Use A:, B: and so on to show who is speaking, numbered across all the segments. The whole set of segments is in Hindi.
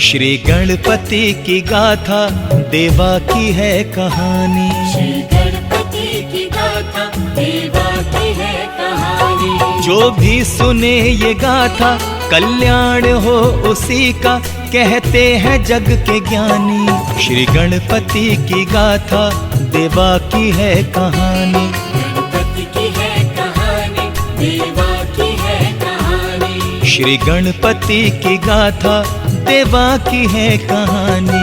A: श्री गणपति की गाथा देवा की है कहानी।
B: श्री गणपति की गाथा देवा की है कहानी।
A: जो भी सुने ये गाथा कल्याण हो उसी का, कहते हैं जग के ज्ञानी। श्री गणपति की गाथा देवा की है कहानी।
B: गणपति की है कहानी, देवा की है कहानी।
A: श्री गणपति की गाथा देवा की है कहानी।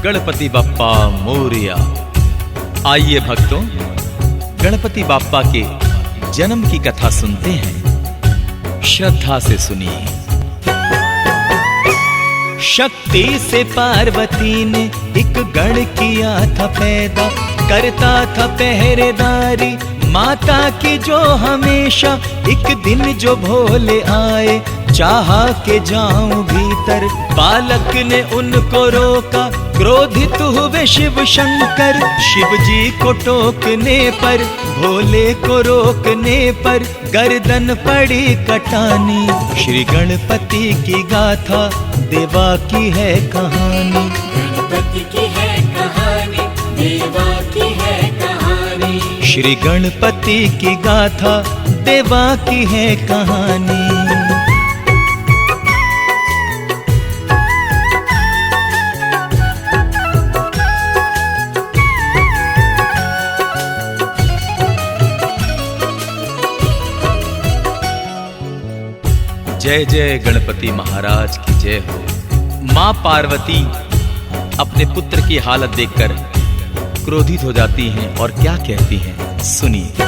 A: गणपति बप्पा मोरिया। आइए भक्तों, गणपति बाप्पा के जन्म की कथा सुनते हैं, श्रद्धा से सुनिए। शक्ति से पार्वती ने एक गण किया था पैदा, करता था पहरेदारी माता की जो हमेशा। एक दिन जो भोले आए चाहा के जाऊं भीतर, बालक ने उनको रोका, क्रोधित हुए शिव शंकर। शिव जी को टोकने पर, भोले को रोकने पर, गर्दन पड़ी कटानी। श्री गणपति की गाथा देवा की है कहानी।
B: गणपति की है कहानी, देवा की है कहानी।
A: श्री गणपति की गाथा देवा की है कहानी। जय जय गणपति महाराज की जय हो। मां पार्वती अपने पुत्र की हालत देखकर क्रोधित हो जाती हैं और क्या कहती हैं, सुनिए।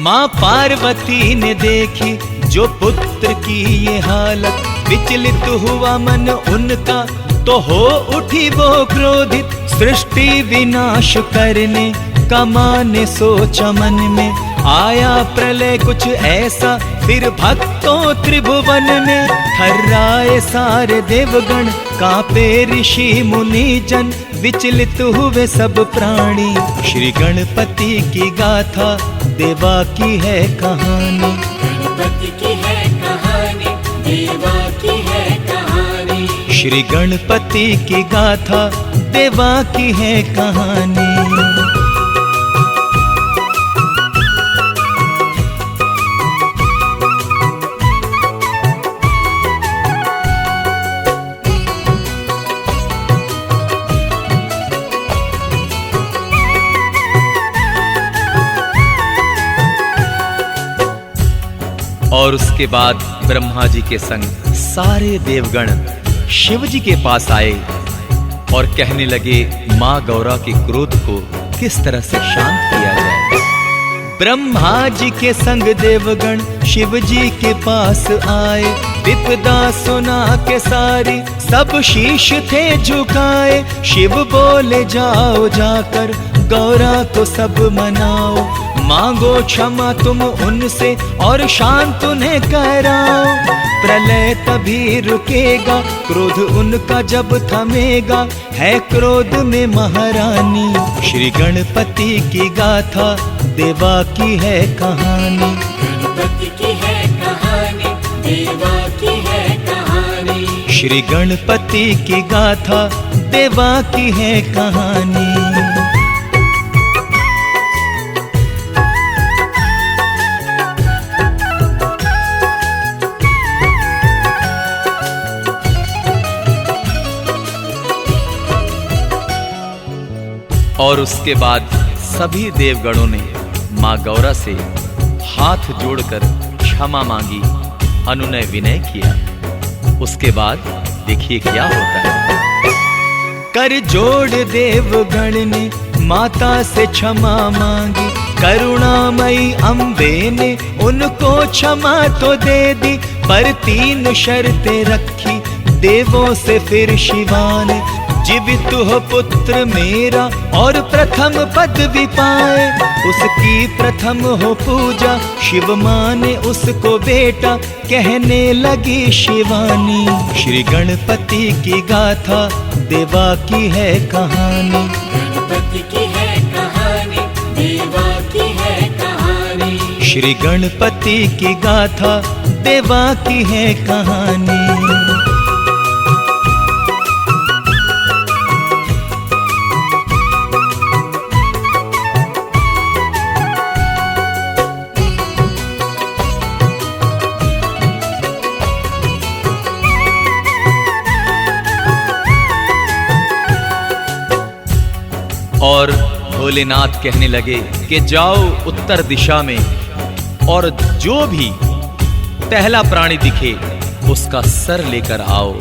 A: मां पार्वती ने देखी जो पुत्र की ये हालत, विचलित हुआ मन उनका, तो हो उठी वो क्रोधित। सृष्टि विनाश करने का माने सोचा मन में, आया प्रलय कुछ ऐसा फिर भक्तों त्रिभुवन में। थर्राए सारे देवगण, कांपे ऋषि मुनि जन, विचलित हुए सब प्राणी। श्री गणपति की गाथा देवा की है कहानी।
B: गणपति की है कहानी, देवा की है कहानी।
A: श्री गणपति की गाथा देवा की है कहानी। और उसके बाद ब्रह्मा जी के संग सारे देवगण शिव जी के पास आए और कहने लगे, मां गौरा के क्रोध को किस तरह से शांत किया जाए। ब्रह्मा जी के संग देवगण शिव जी के पास आए, विपदा सुना के सारी सब शीश थे झुकाए। शिव बोले, जाओ जाकर गौरा को सब मनाओ, मांगो क्षमा तुम उनसे और शांत उन्हें कराओ। प्रलय तभी रुकेगा, क्रोध उनका जब थमेगा, है क्रोध में महारानी। श्री गणपति की गाथा देवा की है कहानी।
B: गणपति की है कहानी, देवा की है कहानी।
A: श्री गणपति की गाथा देवा की है कहानी। और उसके बाद सभी देवगणों ने मां गौरा से हाथ जोड़कर क्षमा मांगी, अनुनय विनय किया। उसके बाद देखिए क्या होता है। कर जोड़ देवगण ने माता से क्षमा मांगी, करुणामयी अम्बे ने उनको क्षमा तो दे दी, पर 3 शर्तें रखी देवों से फिर शिवा ने। जीवित हो पुत्र मेरा और प्रथम पदवी पाए, उसकी प्रथम हो पूजा। शिव माने उसको बेटा, कहने लगी शिवानी। श्री गणपति की गाथा देवा की है कहानी।
B: गणपति की है कहानी, देवा की है कहानी।
A: श्री गणपति की गाथा देवा की है कहानी। और भोलेनाथ कहने लगे कि जाओ उत्तर दिशा में और जो भी पहला प्राणी दिखे उसका सर लेकर आओ।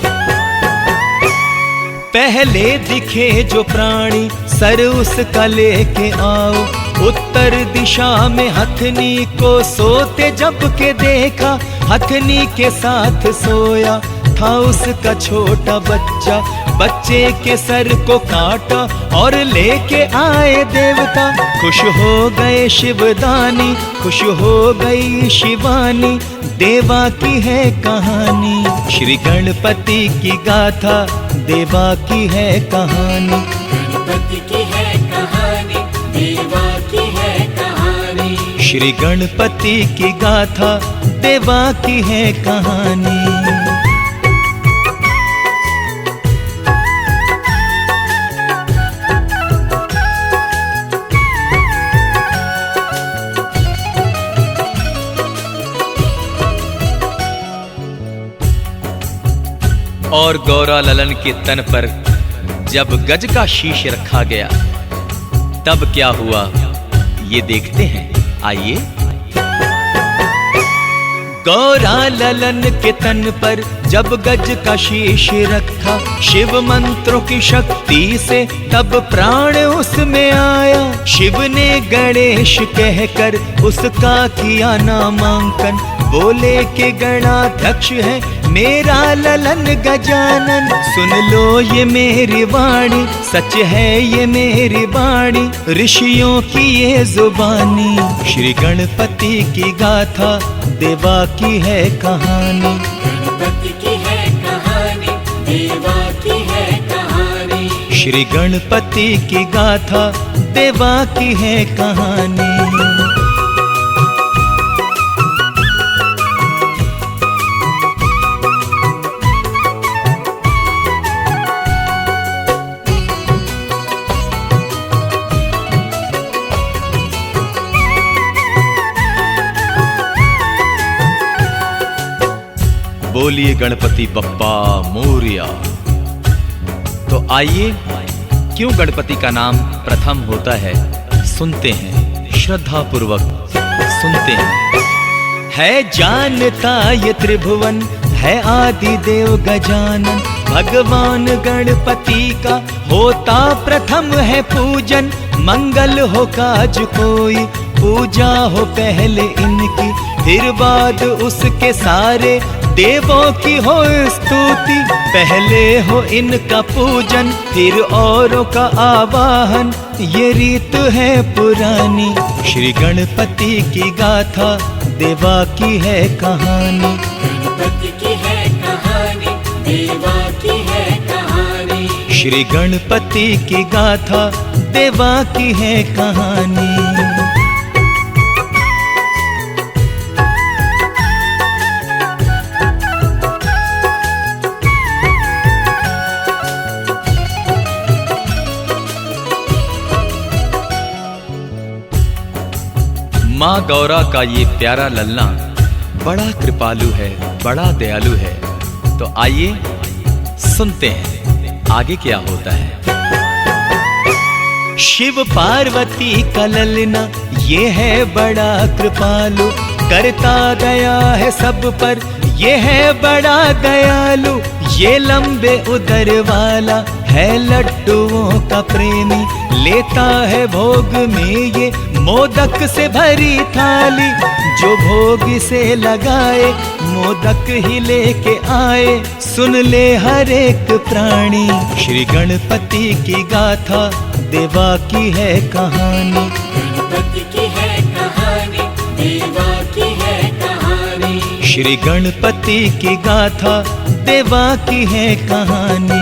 A: पहले दिखे जो प्राणी सर उसका लेके आओ। उत्तर दिशा में हथनी को सोते जब के देखा, हथनी के साथ सोया था उसका छोटा बच्चा। बच्चे के सर को काटा और लेके आए देवता। खुश हो गए शिवदानी, खुश हो गई शिवानी। देवा की है कहानी, श्री गणपति की गाथा देवा की है कहानी।
B: गणपति की है कहानी, देवा की है कहानी।
A: श्री गणपति की गाथा देवा की है कहानी। और गौरा ललन के तन पर जब गज का शीश रखा गया तब क्या हुआ ये देखते हैं, आइए। गौरा ललन के तन पर जब गज का शीश रखा, शिव मंत्रों की शक्ति से तब प्राण उसमें आया। शिव ने गणेश कहकर उसका किया नामांकन। बोले के गणाध्यक्ष है मेरा ललन गजानन। सुन लो ये मेरी वाणी, सच है ये मेरी वाणी, ऋषियों की ये जुबानी। श्री गणपति की गाथा देवा की है कहानी।
B: गणपति की है कहानी, देवा की है कहानी।
A: श्री गणपति की गाथा देवा की है कहानी। बोलिए गणपति बप्पा मोरिया। तो आइए, क्यों गणपति का नाम प्रथम होता है सुनते हैं, श्रद्धा पूर्वक सुनते हैं। है जानता ये त्रिभुवन, है आदि देव गजानन। भगवान गणपति का होता प्रथम है पूजन। मंगल हो काज कोई, पूजा हो पहले इनकी, फिर बाद उसके सारे देवों की हो स्तुति। पहले हो इनका पूजन, फिर औरों का आवाहन, ये रीत है पुरानी। श्री गणपति की गाथा देवा की है कहानी।
B: गणपति की है कहानी, देवा की है कहानी।
A: श्री गणपति की गाथा देवा की है कहानी। माँ गौरा का ये प्यारा लल्ला बड़ा कृपालु है, बड़ा दयालु है। तो आइए सुनते हैं आगे क्या होता है। शिव पार्वती का ललना ये है बड़ा कृपालु, करता गया है सब पर ये है बड़ा दयालु। ये लंबे उदर वाला है लड्डुओं का प्रेमी, लेता है भोग में ये मोदक से भरी थाली। जो भोग से लगाए मोदक ही लेके आए, सुन ले हर एक प्राणी। श्री गणपति की गाथा देवा की है कहानी।
B: गणपति की है कहानी, देवा की है कहानी।
A: श्री गणपति की गाथा देवा की है कहानी।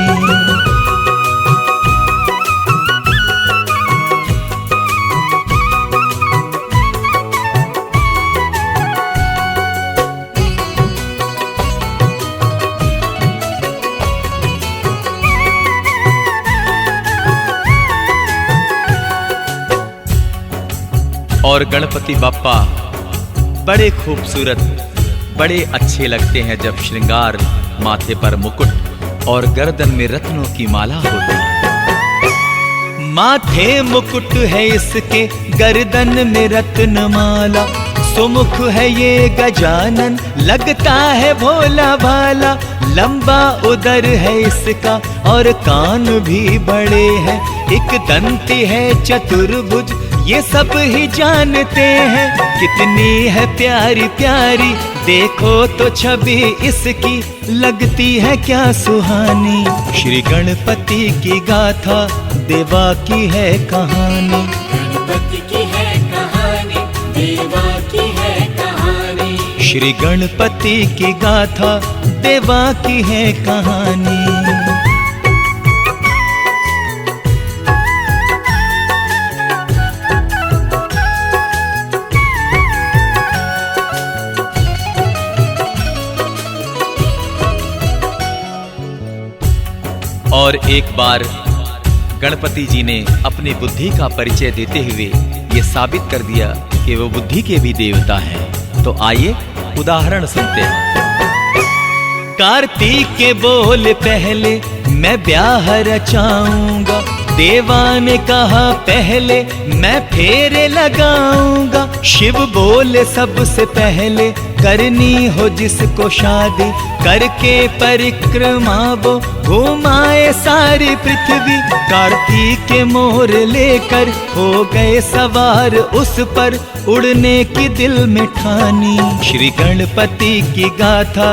A: और गणपति बाप्पा बड़े खूबसूरत, बड़े अच्छे लगते हैं जब श्रृंगार, माथे पर मुकुट और गर्दन में रत्नों की माला होती है। माथे मुकुट है इसके, गर्दन में रत्न माला, सुमुख है ये गजानन, लगता है भोला भाला। लंबा उदर है इसका और कान भी बड़े हैं, एक दंती है चतुर्भुज, ये सब ही जानते हैं। कितनी है प्यारी प्यारी, देखो तो छवि इसकी, लगती है क्या सुहानी। श्री गणपति की गाथा देवा की है कहानी।
B: गणपति की है कहानी, देवा की है कहानी।
A: श्री गणपति की गाथा देवा की है कहानी। और एक बार गणपति जी ने अपनी बुद्धि का परिचय देते हुए ये साबित कर दिया कि वो बुद्धि के भी देवता हैं। तो आइए उदाहरण सुनते हैं। कार्तिक के बोल पहले मैं ब्याह रचाऊंगा, देवा ने कहा पहले मैं फेरे लगाऊंगा। शिव बोले सबसे पहले करनी हो जिसको शादी, करके परिक्रमा वो घुमाए सारी पृथ्वी। कार्तिक के मोर लेकर हो गए सवार उस पर, उड़ने की दिल में ठानी। श्री गणपति की गाथा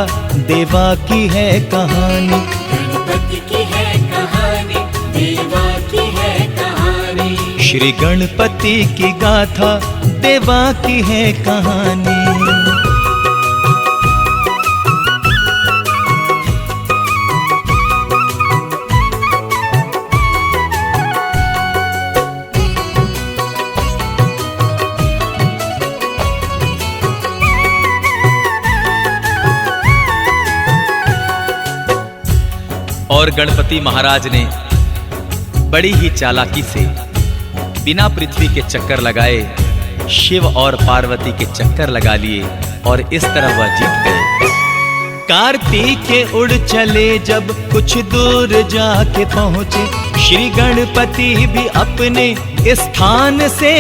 A: देवा की है कहानी।
B: गणपति की है कहानी, देवा की है कहानी।
A: श्री गणपति की गाथा देवा की है कहानी। और गणपति महाराज ने बड़ी ही चालाकी से बिना पृथ्वी के चक्कर लगाए शिव और पार्वती के चक्कर लगा लिए और इस तरह वह जीत गए। कार्तिक के उड़ चले जब कुछ दूर जाके पहुंचे, श्री गणपति भी अपने स्थान से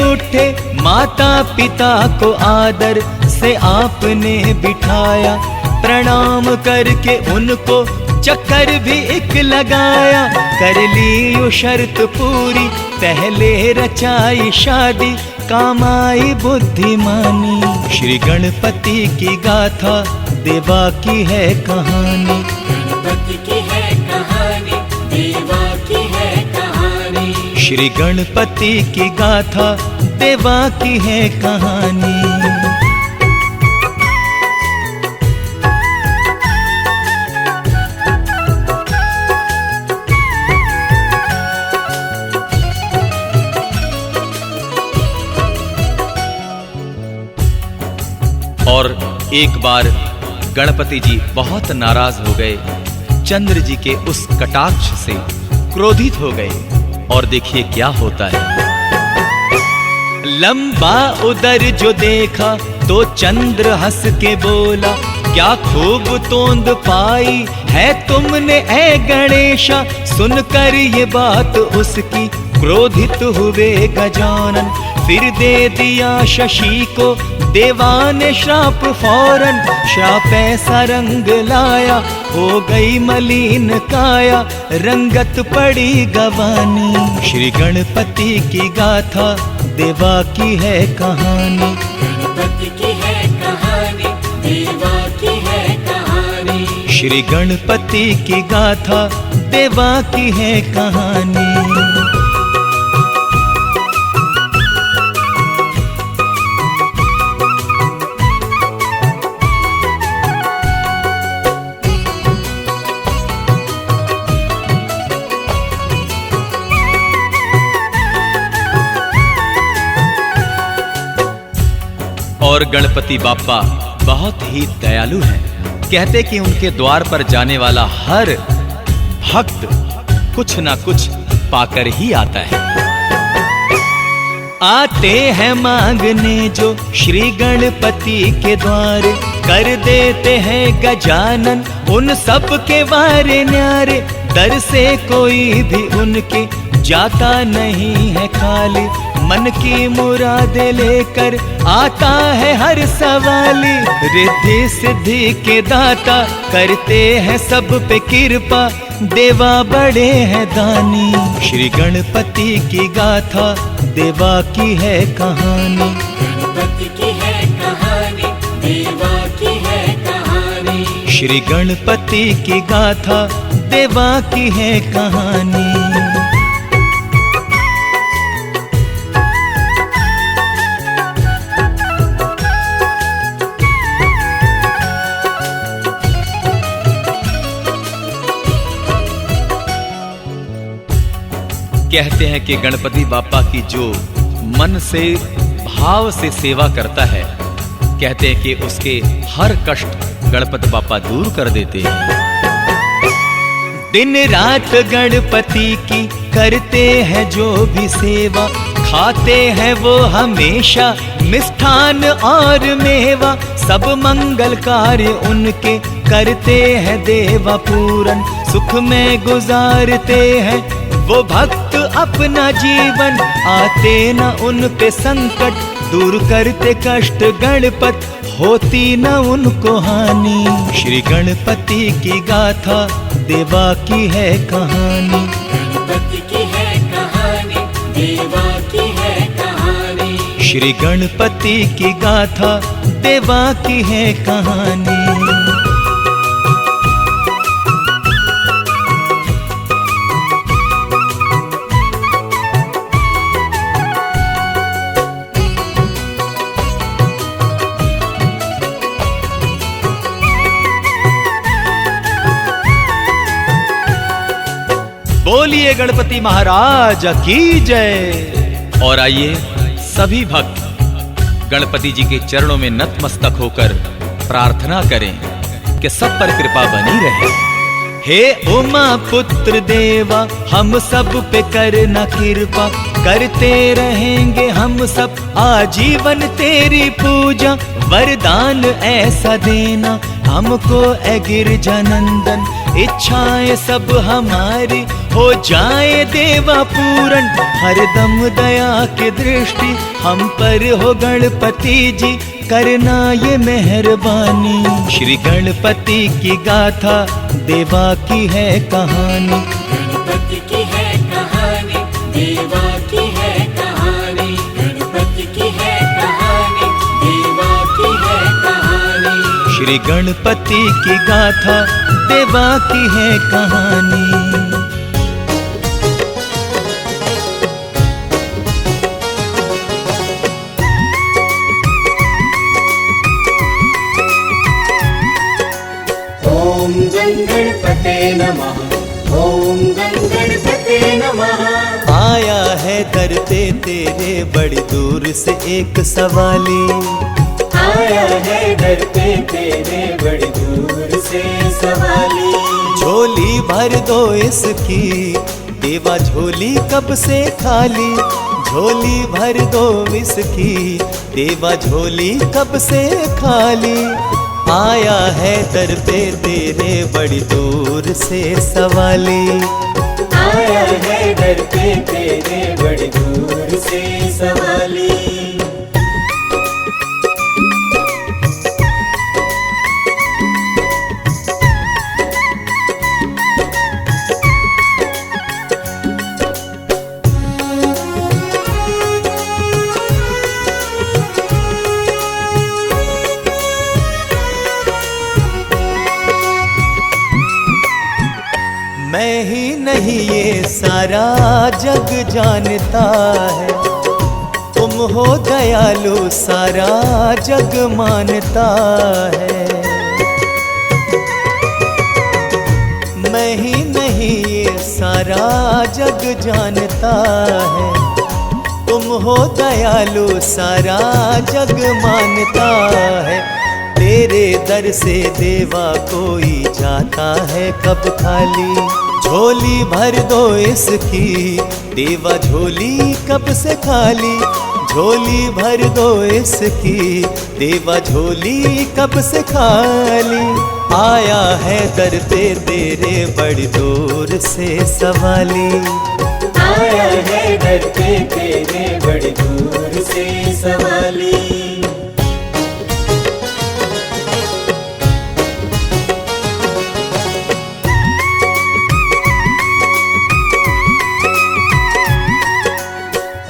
A: उठे। माता पिता को आदर से आपने बिठाया, प्रणाम करके उनको चक्कर भी एक लगाया। कर ली यो शर्त पूरी, पहले रचाई शादी, काम आई बुद्धिमानी। श्री गणपति की गाथा देवा की है कहानी।
B: गणपति की है कहानी, देवा की है कहानी।
A: श्री गणपति की गाथा देवा की है कहानी। और एक बार गणपति जी बहुत नाराज हो गए, चंद्र जी के उस कटाक्ष से क्रोधित हो गए। और देखिए क्या होता है। लंबा उदर जो देखा तो चंद्र हंस के बोला, क्या खूब तोंद पाई है तुमने ऐ गणेशा। सुनकर ये बात उसकी क्रोधित हुए गजानन, फिर दे दिया शशि को देवा ने श्राप फौरन। श्राप ऐसा रंग लाया, हो गई मलिन काया, रंगत पड़ी गवानी। श्री गणपति की गाथा देवा की है कहानी।
B: गणपति की है कहानी, देवा की है कहानी।
A: श्री गणपति की गाथा देवा की है कहानी। और गणपति बाप्पा बहुत ही दयालु हैं। कहते कि उनके द्वार पर जाने वाला हर भक्त कुछ ना कुछ पाकर ही आता है। आते हैं मांगने जो श्री गणपति के द्वार, कर देते हैं गजानन उन सब के वारे न्यारे। दर से कोई भी उनके जाता नहीं है खाली, मन की मुरादे लेकर आता है हर सवाली। रिद्धि सिद्धि के दाता करते हैं सब पे कृपा, देवा बड़े हैं दानी। श्री गणपति की गाथा देवा की है कहानी।
B: गणपति की है कहानी, देवा की है कहानी।
A: श्री गणपति की गाथा देवा की है कहानी। कहते हैं कि गणपति बाप्पा की जो मन से भाव से सेवा करता है, कहते हैं कि उसके हर कष्ट गणपति बाप्पा दूर कर देते हैं। दिन रात गणपति की करते हैं जो भी सेवा, खाते हैं वो हमेशा मिष्ठान और मेवा। सब मंगल कार्य उनके करते हैं देवा पूरन, सुख में गुजारते हैं वो भक्त अपना जीवन। आते न उन पे संकट, दूर करते कष्ट गणपत, होती न उनको हानि। श्री गणपति की गाथा देवा की है कहानी।
B: गणपति की है कहानी, देवा की है कहानी।
A: श्री गणपति की गाथा देवा की है कहानी। बोलिए गणपति महाराज की जय। और आइए सभी भक्त गणपति जी के चरणों में नतमस्तक होकर प्रार्थना करें कि सब पर कृपा बनी रहे। हे उमा पुत्र देवा, हम सब पे करना कृपा, करते रहेंगे हम सब आजीवन तेरी पूजा। वरदान ऐसा देना हमको ए गिरजानंदन, इच्छाएं सब हमारी हो जाए देवा पूरन। हरदम दया की दृष्टि हम पर हो गणपति जी, करना ये मेहरबानी। श्री गणपति की गाथा देवा की है कहानी।
B: गणपति की है कहानी, देवा की है कहानी। गणपति की है कहानी, देवा की है कहानी।
A: श्री गणपति की गाथा देवा की है कहानी।
B: ओम गणपते नमः, ओम गणपते नमः।
A: आया है दर पे तेरे बड़ी दूर से एक सवाली,
B: आया है दर पे तेरे बड़ी दूर से सवाली।
A: झोली भर दो इसकी देवा, झोली कब से खाली। झोली भर दो इसकी देवा, झोली कब से खाली। आया है दर पे तेरे बड़ी दूर से सवाली,
B: आया है दर पे तेरे बड़ी दूर से सवाली।
C: मैं ही नहीं ये सारा जग जानता है, तुम हो दयालु सारा जग मानता है। मैं ही नहीं ये सारा जग जानता है, तुम हो दयालु सारा जग मानता है। तेरे दर से देवा कोई जाता है कब खाली, झोली भर दो इसकी देवा झोली कब से खाली। झोली भर दो इसकी देवा झोली कब से खाली। आया है दर पे तेरे बड़ी दूर से सवाली।
B: आया है दर पे तेरे बड़ी दूर से सवाली।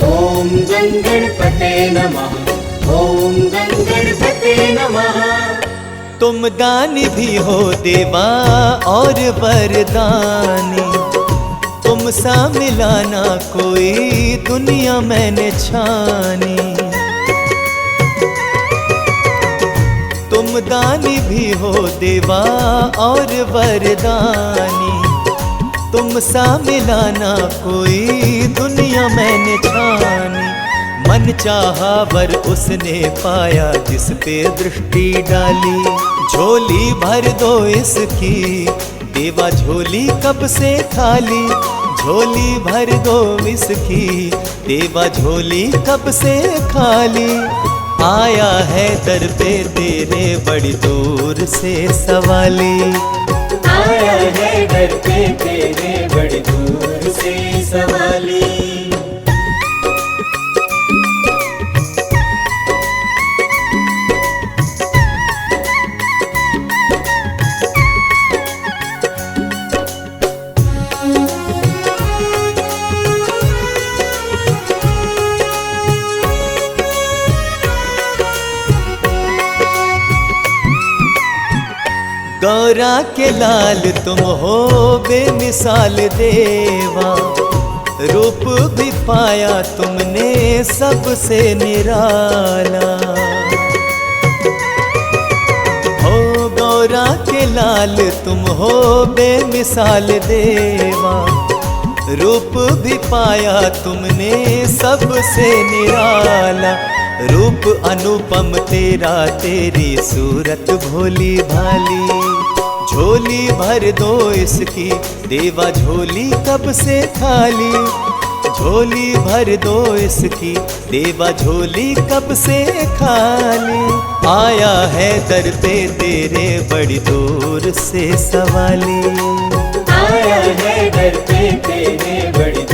B: ओम गं गणपते नमः, ओम गं गणपते नमः।
C: तुम दानी भी हो देवा और वरदानी, तुम सा मिलाना कोई दुनिया मैंने छानी। तुम दानी भी हो देवा और वरदानी, तुम सा मिलाना कोई दुनिया मैंने छानी। मन चाहा वर उसने पाया जिस पे दृष्टि डाली। झोली भर दो इसकी देवा झोली कब से खाली। झोली भर दो इसकी देवा झोली कब से खाली। आया है दर पे तेरे बड़ी दूर से सवाली।
B: आया है दर पे तेरे बड़ी दूर से सवाली।
C: गौरा के लाल तुम हो बेमिसाल देवा, रूप भी पाया तुमने सबसे निराला। हो गौरा के लाल तुम हो बेमिसाल देवा, रूप भी पाया तुमने सबसे निराला। रूप अनुपम तेरा तेरी सूरत भोली भाली। झोली भर दो इसकी देवा झोली कब से खाली। झोली भर दो इसकी देवा झोली कब से खाली। आया है दर पे तेरे बड़ी दूर से सवाली।
B: आया है दर पे तेरे बड़ी